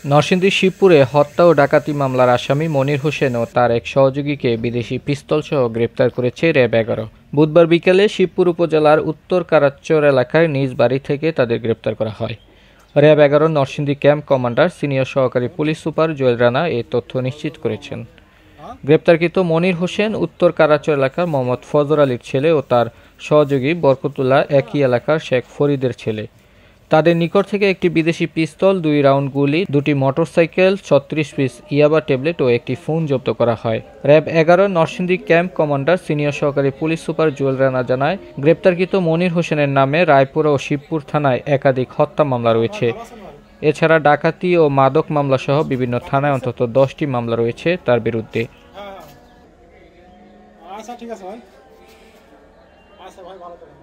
নরসিংদীর শিবপুরে হত্যা ও ডাকাতি মামলার আসামি মনির হোসেন ও তার এক সহযোগীকে বিদেশি পিস্তলসহ গ্রেপ্তার করেছে র্যাব ১১। বুধবার বিকেলে শিবপুর উপজেলার উত্তর কারাচ্চর এলাকায় নিজ বাড়ি থেকে তাদের গ্রেপ্তার করা হয়। RAB ১১ Narsingdi camp commander senior সহকারী পুলিশ সুপার জুয়েল রানা এ তথ্য নিশ্চিত করেছেন। গ্রেপ্তারকৃত মনির হোসেন উত্তর কারাচ্চর এলাকার মোহাম্মদ ফজর আলীর ছেলে ও তার সহযোগী বরকতুল্লাহ একই এলাকার শেখ ফরিদের ছেলে। তাদের নিকট থেকে একটি বিদেশি পিস্তল, ২ রাউন্ড গুলি, ২টি মোটরসাইকেল, ৩৬ পিস ইয়াবা ট্যাবলেট ও একটি ফোন জব্দ করা হয়। RAB ১১ Narsingdi camp commander senior সহকারী পুলিশ সুপার জুয়েল রানা জানায়, গ্রেপ্তারকৃত মনির হোসেনের নামে রায়পুরা ও শিবপুর থানায় একাধিক হত্যা মামলা রয়েছে। এছাড়া ডাকাতি ও মাদক মামলাসহ বিভিন্ন থানায় অন্তত ১০টি মামলা রয়েছে তার বিরুদ্ধে। আচ্ছা ঠিক আছে ভাই, আচ্ছা ভাই ভালো থাকবেন।